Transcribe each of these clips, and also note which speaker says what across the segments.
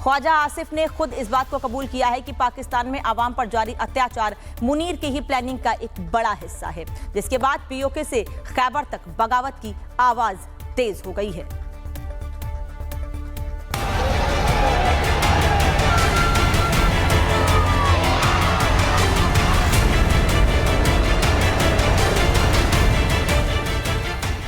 Speaker 1: ख्वाजा आसिफ ने खुद इस बात को कबूल किया है कि पाकिस्तान में आवाम पर जारी अत्याचार मुनीर की ही प्लानिंग का एक बड़ा हिस्सा है, जिसके बाद पीओके से खैबर तक बगावत की आवाज तेज हो गई है।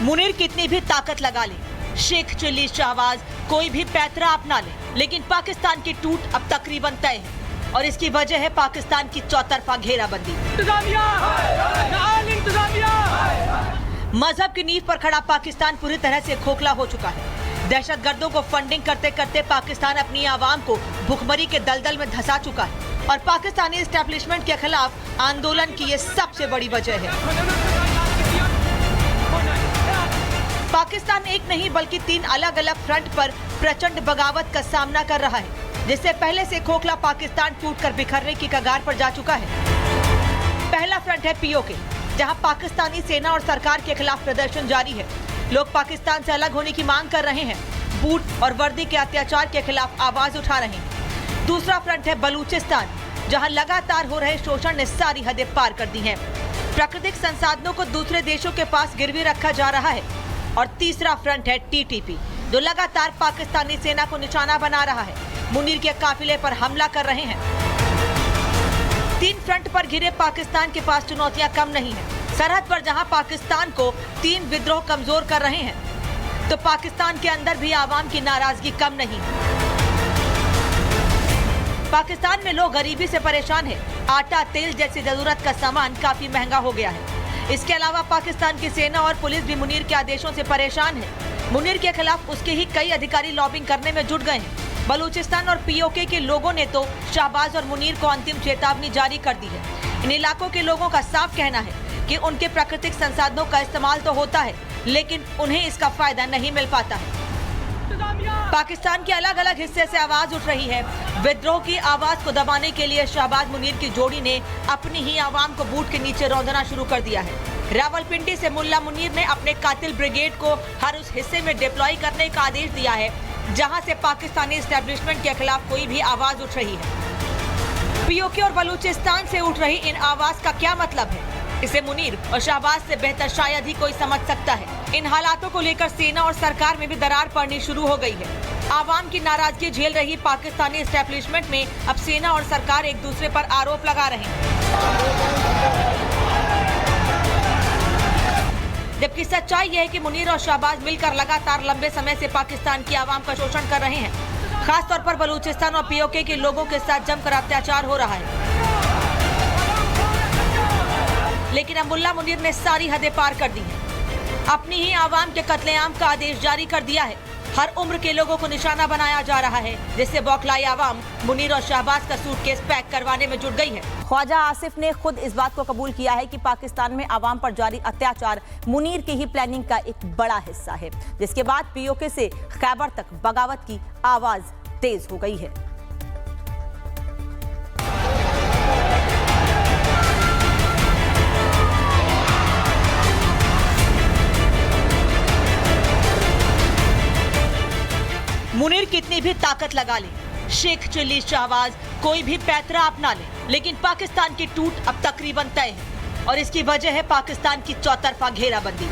Speaker 1: मुनीर कितनी भी ताकत लगा ले, शेख चिल्ली शहबाज कोई भी पैतरा अपना ले, लेकिन पाकिस्तान की टूट अब तकरीबन तय है और इसकी वजह है पाकिस्तान की चौतरफा घेराबंदी। मजहब की नींव पर खड़ा पाकिस्तान पूरी तरह से खोखला हो चुका है। दहशतगर्दों को फंडिंग करते करते पाकिस्तान अपनी आवाम को भुखमरी के दलदल में धंसा चुका है और पाकिस्तानी एस्टेब्लिशमेंट के खिलाफ आंदोलन की ये सबसे बड़ी वजह है। पाकिस्तान एक नहीं बल्कि 3 अलग अलग फ्रंट पर प्रचंड बगावत का सामना कर रहा है, जिससे पहले से खोखला पाकिस्तान टूटकर बिखरने की कगार पर जा चुका है। पहला फ्रंट है पीओके, जहां पाकिस्तानी सेना और सरकार के खिलाफ प्रदर्शन जारी है। लोग पाकिस्तान से अलग होने की मांग कर रहे हैं, बूट और वर्दी के अत्याचार के खिलाफ आवाज उठा रहे हैं। दूसरा फ्रंट है बलूचिस्तान, जहां लगातार हो रहे शोषण ने सारी हदें पार कर दी हैं। प्राकृतिक संसाधनों को दूसरे देशों के पास गिरवी रखा जा रहा है। और तीसरा फ्रंट है टीटीपी, जो लगातार पाकिस्तानी सेना को निशाना बना रहा है, मुनीर के काफिले पर हमला कर रहे हैं। 3 फ्रंट पर घिरे पाकिस्तान के पास चुनौतियां कम नहीं है। सरहद पर जहां पाकिस्तान को 3 विद्रोह कमजोर कर रहे हैं, तो पाकिस्तान के अंदर भी आवाम की नाराजगी कम नहीं है। पाकिस्तान में लोग गरीबी से परेशान है। आटा, तेल जैसी जरूरत का सामान काफी महंगा हो गया है। इसके अलावा पाकिस्तान की सेना और पुलिस भी मुनीर के आदेशों से परेशान है। मुनीर के खिलाफ उसके ही कई अधिकारी लॉबिंग करने में जुट गए हैं। बलूचिस्तान और पीओके के लोगों ने तो शहबाज और मुनीर को अंतिम चेतावनी जारी कर दी है। इन इलाकों के लोगों का साफ कहना है कि उनके प्राकृतिक संसाधनों का इस्तेमाल तो होता है, लेकिन उन्हें इसका फायदा नहीं मिल पाता है। पाकिस्तान के अलग अलग हिस्से से आवाज उठ रही है। विद्रोह की आवाज को दबाने के लिए शहबाज मुनीर की जोड़ी ने अपनी ही आवाम को बूट के नीचे रौंदना शुरू कर दिया है। रावलपिंडी से मुल्ला मुनीर ने अपने कातिल ब्रिगेड को हर उस हिस्से में डिप्लॉय करने का आदेश दिया है जहां से पाकिस्तानी एस्टेब्लिशमेंट के खिलाफ कोई भी आवाज उठ रही है। पीओके और बलूचिस्तान से उठ रही इन आवाज का क्या मतलब है, इसे मुनीर और शहबाज से बेहतर शायद ही कोई समझ सकता है। इन हालातों को लेकर सेना और सरकार में भी दरार पड़नी शुरू हो गई है। आवाम की नाराजगी झेल रही पाकिस्तानी एस्टेब्लिशमेंट में अब सेना और सरकार एक दूसरे पर आरोप लगा रहे हैं, जबकि सच्चाई यह है कि मुनीर और शहबाज मिलकर लगातार लंबे समय से पाकिस्तान की आवाम का शोषण कर रहे हैं। खासतौर पर बलूचिस्तान और पीओके के लोगों के साथ जमकर अत्याचार हो रहा है। लेकिन अब मुल्ला मुनीर ने सारी हदें पार कर दी हैं। अपनी ही आवाम के कत्लेआम का आदेश जारी कर दिया है। हर उम्र के लोगों को निशाना बनाया जा रहा है, जिससे बौखलाई आवाम मुनीर और शहबाज का सूटकेस पैक करवाने में जुट गई है। ख्वाजा आसिफ ने खुद इस बात को कबूल किया है कि पाकिस्तान में आवाम पर जारी अत्याचार मुनीर की ही प्लानिंग का एक बड़ा हिस्सा है, जिसके बाद पीओके से खैबर तक बगावत की आवाज तेज हो गई है। मुनीर कितनी भी ताकत लगा ले, शेख चिल्ली शहबाज कोई भी पैतरा अपना ले, लेकिन पाकिस्तान की टूट अब तकरीबन तय है और इसकी वजह है पाकिस्तान की चौतरफा घेराबंदी।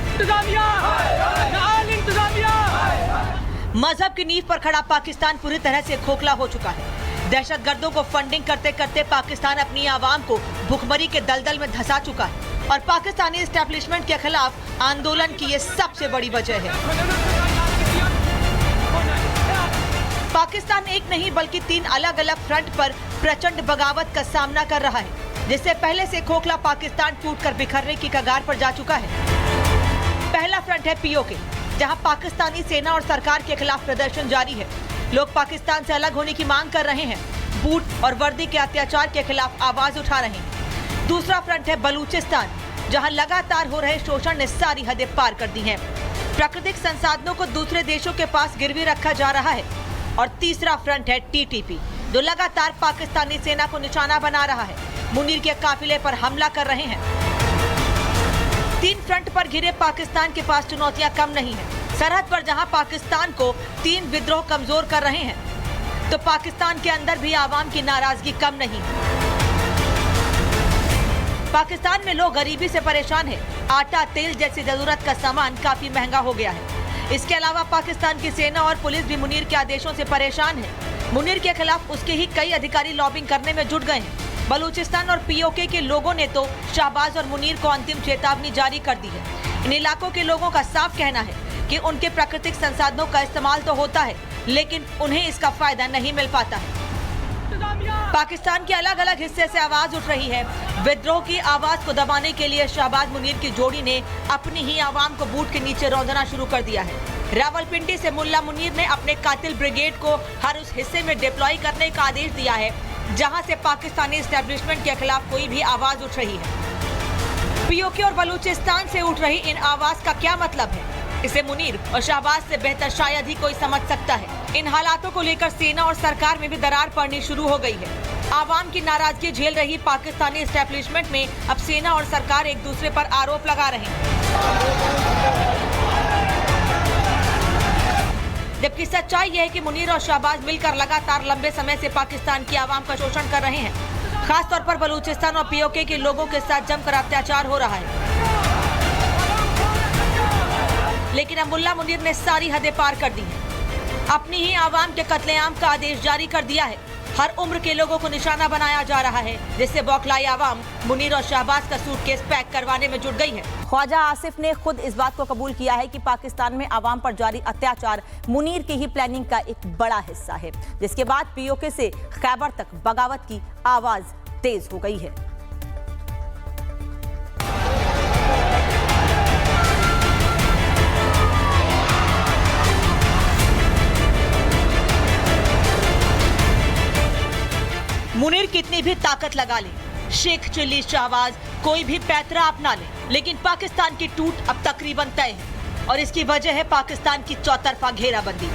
Speaker 1: मजहब की नींव पर खड़ा पाकिस्तान पूरी तरह से खोखला हो चुका है। दहशतगर्दों को फंडिंग करते करते पाकिस्तान अपनी आवाम को भुखमरी के दलदल में धंसा चुका है और पाकिस्तानी एस्टेब्लिशमेंट के खिलाफ आंदोलन की ये सबसे बड़ी वजह है। पाकिस्तान एक नहीं बल्कि 3 अलग अलग फ्रंट पर प्रचंड बगावत का सामना कर रहा है, जिससे पहले से खोखला पाकिस्तान टूटकर बिखरने की कगार पर जा चुका है। पहला फ्रंट है पीओके, जहां पाकिस्तानी सेना और सरकार के खिलाफ प्रदर्शन जारी है। लोग पाकिस्तान से अलग होने की मांग कर रहे हैं, बूट और वर्दी के अत्याचार के खिलाफ आवाज उठा रहे हैं। दूसरा फ्रंट है बलूचिस्तान, जहां लगातार हो रहे शोषण ने सारी हदें पार कर दी हैं। प्राकृतिक संसाधनों को दूसरे देशों के पास गिरवी रखा जा रहा है। और तीसरा फ्रंट है टीटीपी, जो लगातार पाकिस्तानी सेना को निशाना बना रहा है, मुनीर के काफिले पर हमला कर रहे हैं। 3 फ्रंट पर घिरे पाकिस्तान के पास चुनौतियां कम नहीं है। सरहद पर जहां पाकिस्तान को 3 विद्रोह कमजोर कर रहे हैं, तो पाकिस्तान के अंदर भी आवाम की नाराजगी कम नहीं। पाकिस्तान में लोग गरीबी से परेशान हैं। आटा, तेल जैसी जरूरत का सामान काफी महंगा हो गया है। इसके अलावा पाकिस्तान की सेना और पुलिस भी मुनीर के आदेशों से परेशान है। मुनीर के खिलाफ उसके ही कई अधिकारी लॉबिंग करने में जुट गए हैं। बलूचिस्तान और पीओके के लोगों ने तो शहबाज और मुनीर को अंतिम चेतावनी जारी कर दी है। इन इलाकों के लोगों का साफ कहना है कि उनके प्राकृतिक संसाधनों का इस्तेमाल तो होता है, लेकिन उन्हें इसका फायदा नहीं मिल पाता है। पाकिस्तान के अलग अलग हिस्से से आवाज उठ रही है। विद्रोह की आवाज को दबाने के लिए शहबाज मुनीर की जोड़ी ने अपनी ही आवाम को बूट के नीचे रौंदना शुरू कर दिया है। रावलपिंडी से मुल्ला मुनीर ने अपने कातिल ब्रिगेड को हर उस हिस्से में डिप्लॉय करने का आदेश दिया है जहां से पाकिस्तानी एस्टेब्लिशमेंट के खिलाफ कोई भी आवाज उठ रही है। पीओके और बलूचिस्तान से उठ रही इन आवाज का क्या मतलब है, इसे मुनीर और शहबाज से बेहतर शायद ही कोई समझ सकता है। इन हालातों को लेकर सेना और सरकार में भी दरार पड़नी शुरू हो गई है। आवाम की नाराजगी झेल रही पाकिस्तानी एस्टेब्लिशमेंट में अब सेना और सरकार एक दूसरे पर आरोप लगा रहे हैं, जबकि सच्चाई यह है कि मुनीर और शहबाज मिलकर लगातार लंबे समय से पाकिस्तान की आवाम का शोषण कर रहे हैं। खासतौर पर बलूचिस्तान और पीओके के लोगों के साथ जमकर अत्याचार हो रहा है। लेकिन अब मुल्ला मुनीर ने सारी हदें पार कर दी हैं। अपनी ही आवाम के कत्लेआम का आदेश जारी कर दिया है। हर उम्र के लोगों को निशाना बनाया जा रहा है, जिससे बौखलाई आवाम मुनीर और शहबाज का सूटकेस पैक करवाने में जुट गई है। ख्वाजा आसिफ ने खुद इस बात को कबूल किया है कि पाकिस्तान में आवाम पर जारी अत्याचार मुनीर की ही प्लानिंग का एक बड़ा हिस्सा है, जिसके बाद पीओके से खैबर तक बगावत की आवाज तेज हो गई है। मुनीर कितनी भी ताकत लगा ले, शेख चिल्ली शहबाज कोई भी पैतरा अपना ले, लेकिन पाकिस्तान की टूट अब तकरीबन तय है और इसकी वजह है पाकिस्तान की चौतरफा घेराबंदी।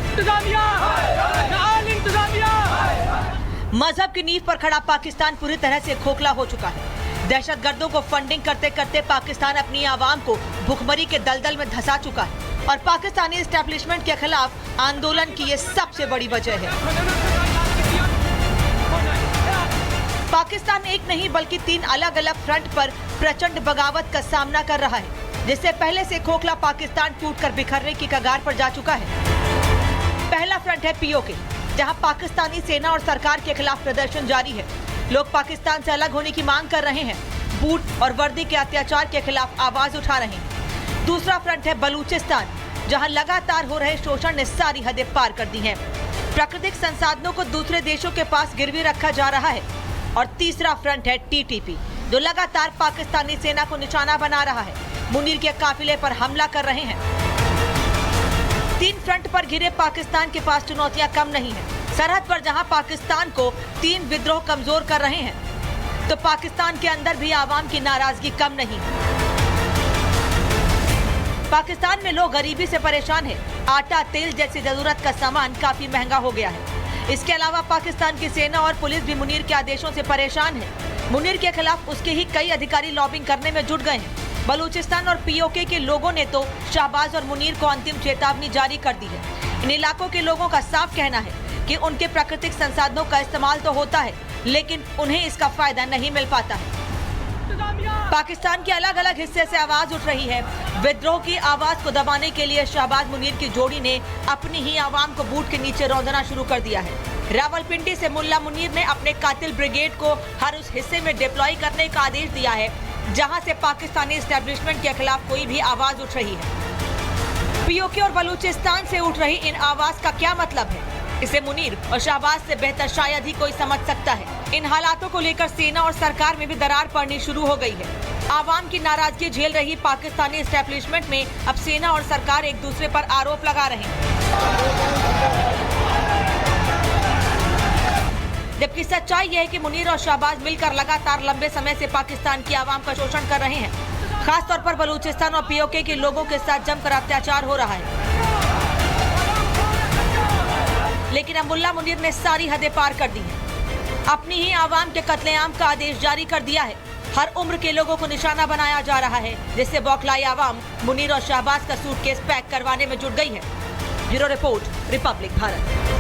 Speaker 1: मजहब की नींव पर खड़ा पाकिस्तान पूरी तरह से खोखला हो चुका है। दहशतगर्दों को फंडिंग करते करते पाकिस्तान अपनी आवाम को भुखमरी के दलदल में धंसा चुका है और पाकिस्तानी एस्टेब्लिशमेंट के खिलाफ आंदोलन की ये सबसे बड़ी वजह है। पाकिस्तान एक नहीं बल्कि 3 अलग अलग फ्रंट पर प्रचंड बगावत का सामना कर रहा है, जिससे पहले से खोखला पाकिस्तान टूटकर बिखरने की कगार पर जा चुका है। पहला फ्रंट है पीओके, जहां पाकिस्तानी सेना और सरकार के खिलाफ प्रदर्शन जारी है। लोग पाकिस्तान से अलग होने की मांग कर रहे हैं, बूट और वर्दी के अत्याचार के खिलाफ आवाज उठा रहे हैं। दूसरा फ्रंट है बलूचिस्तान, जहां लगातार हो रहे शोषण ने सारी हदें पार कर दी हैं। प्राकृतिक संसाधनों को दूसरे देशों के पास गिरवी रखा जा रहा है। और तीसरा फ्रंट है टीटीपी, जो लगातार पाकिस्तानी सेना को निशाना बना रहा है, मुनीर के काफिले पर हमला कर रहे हैं। 3 फ्रंट पर घिरे पाकिस्तान के पास चुनौतियां कम नहीं है। सरहद पर जहां पाकिस्तान को 3 विद्रोह कमजोर कर रहे हैं, तो पाकिस्तान के अंदर भी आवाम की नाराजगी कम नहीं है। पाकिस्तान में लोग गरीबी से परेशान हैं। आटा, तेल जैसी जरूरत का सामान काफी महंगा हो गया है। इसके अलावा पाकिस्तान की सेना और पुलिस भी मुनीर के आदेशों से परेशान है। मुनीर के खिलाफ उसके ही कई अधिकारी लॉबिंग करने में जुट गए हैं। बलूचिस्तान और पीओके के लोगों ने तो शहबाज और मुनीर को अंतिम चेतावनी जारी कर दी है। इन इलाकों के लोगों का साफ कहना है कि उनके प्राकृतिक संसाधनों का इस्तेमाल तो होता है, लेकिन उन्हें इसका फायदा नहीं मिल पाता है। पाकिस्तान के अलग अलग हिस्से से आवाज उठ रही है। विद्रोह की आवाज को दबाने के लिए शहबाज मुनीर की जोड़ी ने अपनी ही आवाम को बूट के नीचे रौंदना शुरू कर दिया है। रावलपिंडी से मुल्ला मुनीर ने अपने कातिल ब्रिगेड को हर उस हिस्से में डिप्लॉय करने का आदेश दिया है जहां से पाकिस्तानी एस्टेब्लिशमेंट के खिलाफ कोई भी आवाज उठ रही है। पीओके और बलूचिस्तान से उठ रही इन आवाज का क्या मतलब है, इसे मुनीर और शहबाज से बेहतर शायद ही कोई समझ सकता है। इन हालातों को लेकर सेना और सरकार में भी दरार पड़नी शुरू हो गई है। आवाम की नाराजगी झेल रही पाकिस्तानी एस्टेब्लिशमेंट में अब सेना और सरकार एक दूसरे पर आरोप लगा रहे हैं, जबकि सच्चाई यह है कि मुनीर और शहबाज मिलकर लगातार लंबे समय से पाकिस्तान की आवाम का शोषण कर रहे हैं। खासतौर पर बलूचिस्तान और पीओके के लोगों के साथ जमकर अत्याचार हो रहा है। लेकिन अब मुल्ला मुनीर ने सारी हदें पार कर दी हैं। अपनी ही आवाम के कत्लेआम का आदेश जारी कर दिया है। हर उम्र के लोगों को निशाना बनाया जा रहा है, जिससे बौखलाई आवाम मुनीर और शहबाज का सूटकेस पैक करवाने में जुट गई है। Bureau report, Republic Bharat.